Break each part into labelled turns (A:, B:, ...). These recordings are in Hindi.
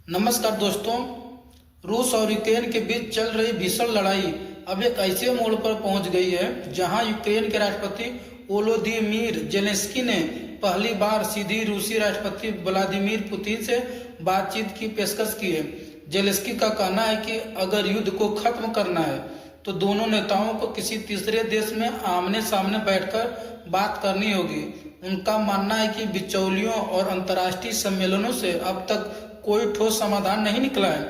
A: नमस्कार दोस्तों। रूस और यूक्रेन के बीच चल रही भीषण लड़ाई अब एक ऐसे मोड़ पर पहुंच गई है जहां यूक्रेन के राष्ट्रपति वोलोदिमीर जेलेंस्की ने पहली बार सीधी रूसी राष्ट्रपति व्लादिमीर पुतिन से बातचीत की पेशकश की है। जेलेंस्की का कहना है कि अगर युद्ध को खत्म करना है तो दोनों नेताओं को किसी तीसरे देश में आमने सामने बैठकर बात करनी होगी। उनका मानना है कि बिचौलियों और अंतर्राष्ट्रीय सम्मेलनों से अब तक कोई ठोस समाधान नहीं निकला है।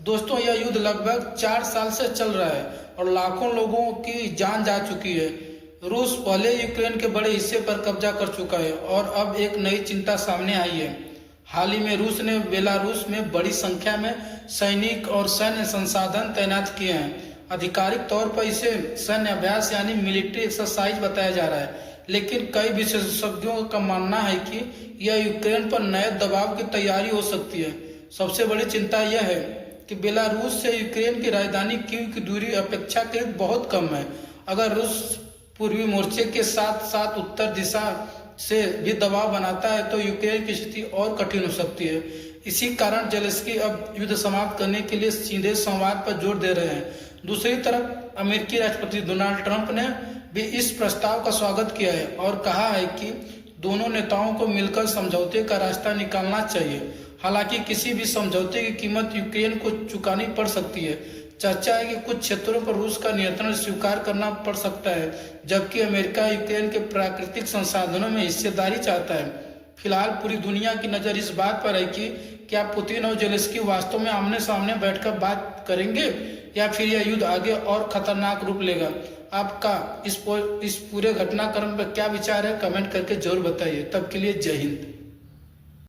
A: दोस्तों, यह युद्ध लगभग 4 साल से चल रहा है और लाखों लोगों की जान जा चुकी है। रूस पहले यूक्रेन के बड़े हिस्से पर कब्जा कर चुका है और अब एक नई चिंता सामने आई है। हाल ही में रूस ने बेलारूस में बड़ी संख्या में सैनिक और सैन्य संसाधन तैनात किए हैं। आधिकारिक तौर पर इसे सैन्य अभ्यास यानी मिलिट्री एक्सरसाइज बताया जा रहा है, लेकिन कई विशेषज्ञों का मानना है कि यह यूक्रेन पर नए दबाव की तैयारी हो सकती है। सबसे बड़ी चिंता यह है कि बेलारूस से यूक्रेन की राजधानी कीव की दूरी अपेक्षाकृत बहुत कम है। अगर रूस पूर्वी मोर्चे के साथ साथ उत्तर दिशा से भी दबाव बनाता है तो यूक्रेन की स्थिति और कठिन हो सकती है। इसी कारण जेलेंस्की अब युद्ध समाप्त करने के लिए सीधे संवाद पर जोर दे रहे हैं। दूसरी तरफ अमेरिकी राष्ट्रपति डोनाल्ड ट्रंप ने भी इस प्रस्ताव का स्वागत किया है और कहा है कि दोनों नेताओं को मिलकर समझौते का रास्ता निकालना चाहिए। हालांकि किसी भी समझौते की कीमत यूक्रेन को चुकानी पड़ सकती है। चर्चा है कि कुछ क्षेत्रों पर रूस का नियंत्रण स्वीकार करना पड़ सकता है, जबकि अमेरिका यूक्रेन के प्राकृतिक संसाधनों में हिस्सेदारी चाहता है। फिलहाल पूरी दुनिया की नज़र इस बात पर है कि क्या पुतिन और जेलेंस्की वास्तव में आमने सामने बैठकर बात करेंगे या फिर यह युद्ध आगे और खतरनाक रूप लेगा। आपका इस पूरे घटनाक्रम पर क्या विचार है, कमेंट करके जरूर बताइए। तब के लिए जय हिंद।